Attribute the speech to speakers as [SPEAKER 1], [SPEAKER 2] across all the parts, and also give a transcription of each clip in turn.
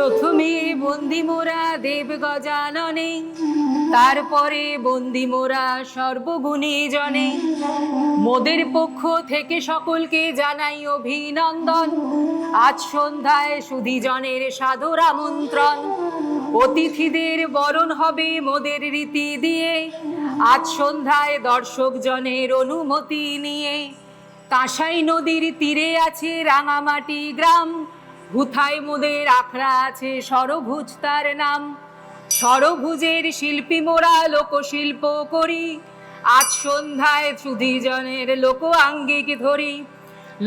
[SPEAKER 1] প্রথমে বন্দি মোরা দেব গজাননে, তারপরে বন্দি মোরা সর্বগুণী জনে। মোদের পক্ষ থেকে সকলকে জানাই অভিনন্দন। আজ সন্ধ্যায় সুধীজনের সাদর আমন্ত্রণ। অতিথিদের বরণ হবে মোদের রীতি দিয়ে, আজ সন্ধ্যায় দর্শক জনের অনুমতি নিয়ে। কাঁসাই নদীর তীরে আছে রাঙামাটি গ্রাম, ভুথায় মোদের আখড়া আছে সরভুজ তার নাম। সরভুজের শিল্পী মোরা লোকশিল্প করি, আজ সন্ধ্যায় সুধীজনের লোক আঙ্গিক ধরি।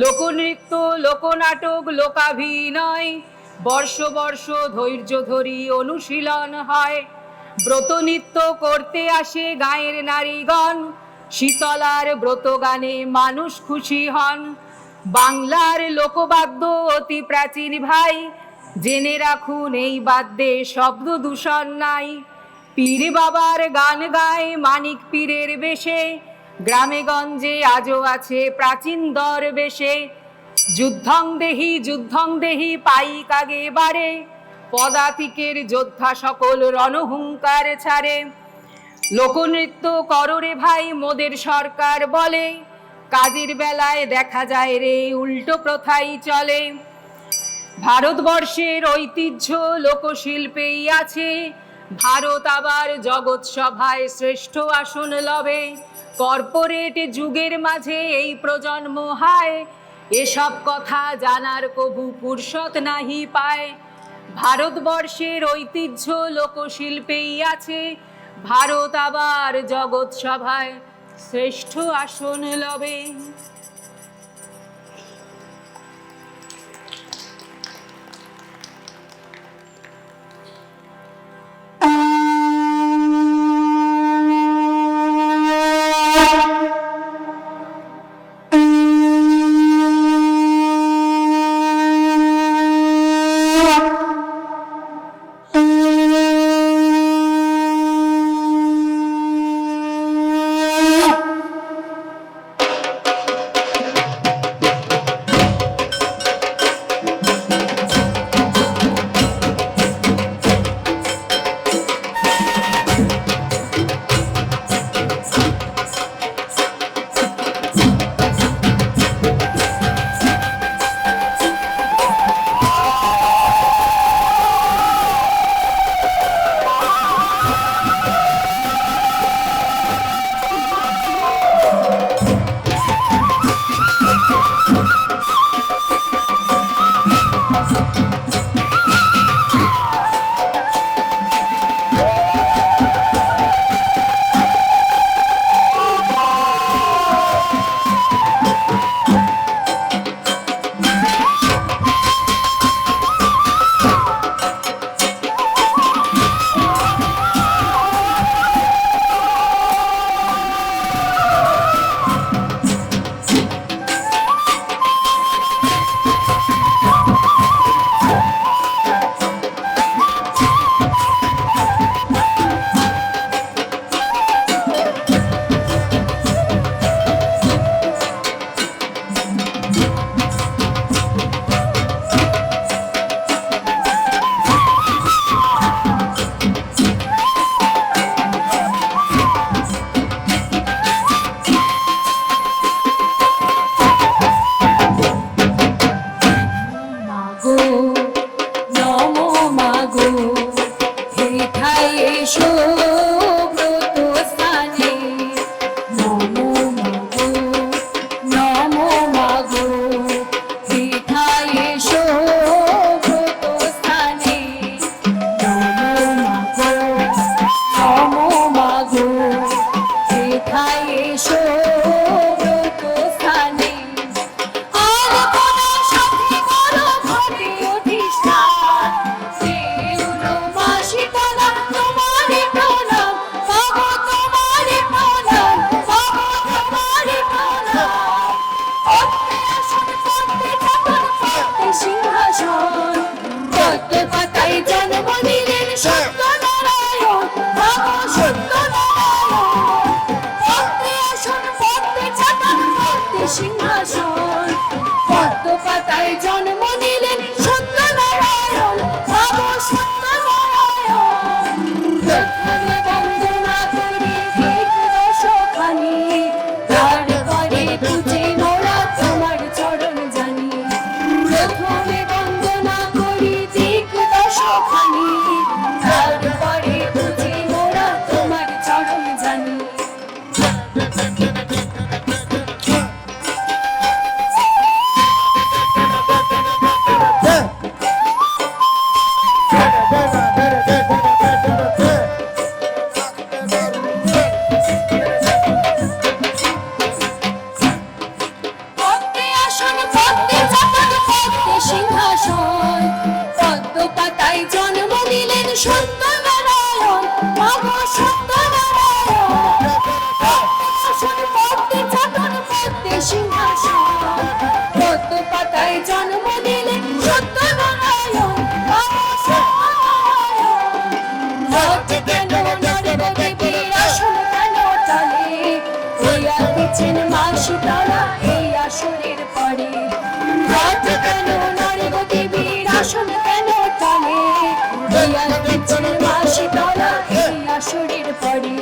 [SPEAKER 1] লোকনৃত্য, লোকনাটক, লোকাভিনয় বর্ষ বর্ষ ধৈর্য ধরি অনুশীলন হয়। ব্রতনৃত্য করতে আসে গাঁয়ের নারীগণ, শীতলার ব্রত গানে মানুষ খুশি হন। বাংলার লোকবাদ্য অতি প্রাচীন ভাই, জেনে রাখুন এই বাদ্যে শব্দ দূষণ নাই। পীর বাবার গান গায় মানিক পীরের বেশে, গ্রামে গঞ্জে আজও আছে প্রাচীন দরবেশে। যুদ্ধং দেহি পাইক আগে বারে, পদাতিকের যোদ্ধা সকল রণহুঙ্কার ছাড়ে। লোকনৃত্য করো রে ভাই মোদের সরকার বলে, কাজের বেলায় দেখা যায় রে উল্টো প্রথাই চলে। ভারতবর্ষের ঐতিহ্য লোকশিল্পেই আছে, ভারত আবার জগৎ সভায় শ্রেষ্ঠ আসন লবে। কর্পোরেট যুগের মাঝে এই প্রজন্ম হায়, এসব কথা জানার কভু ফুরসত নাহি পায়। ভারতবর্ষের ঐতিহ্য লোকশিল্পেই আছে, ভারত আবার জগৎ সভায় শ্রেষ্ঠ আসন লবে।
[SPEAKER 2] পদ্মে চাতক পদ্মে সিংহাসন, পদ্ম পাতায় জন্ম নিলেন সত্যনারায়ণ, মাগো সত্যনারায়ণ। পদ্মে চাতক পদ্মে সিংহাসন, পদ্ম পাতায় জন্ম নিলেন সত্যনারায়ণ, মাগো সত্যনারায়ণ। রথ কেন নরেন্দ্র দেবীর আসন কেন চলে, হইয়া দিচ্ছেন মা শীতলা এই আসরের পরে। রথ কেন নরেন্দ্র দেবীর আসন কেন চলে, হইয়া দিচ্ছেন মা শীতলা এই আসরের পরে।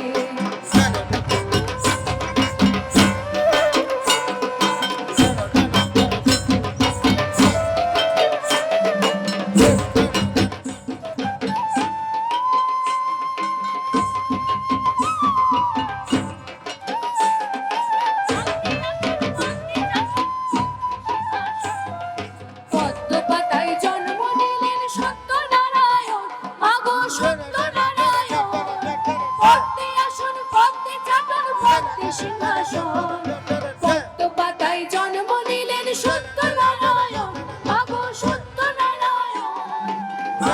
[SPEAKER 2] পদ্ম পাতায় জন্ম নিলেন সত্যনারায়ণ, মাগো সত্যনারায়ণ। পদ্মে আসন পদ্মে চাতক পদ্মে সিংহাসন, পদ্ম পাতায় জন্ম নিলেন সত্যনারায়ণ, মাগো সত্যনারায়ণ।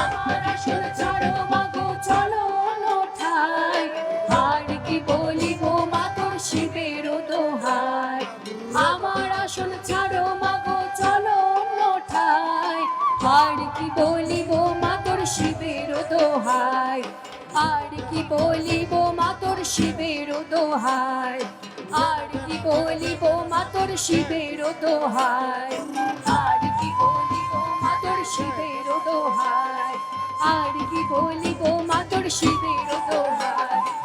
[SPEAKER 2] আমার আসন ছাড়ো মাগো চলো অন্যথায়, আর কি বলিব মা তোর শিবের দোহাই। আমার আসন ছাড়ো মাগো চলো অন্যথায়, আর কি বলিব মা তোর শিবের দোহাই। আর কি বলিব মা তোর শিবের দোহাই, আর কি বলিব মা তোর শিবের দোহাই। আর কি বলিব মা তোর শিবের দোহাই, আর কি বলিব মা তোর শিবের দোহাই।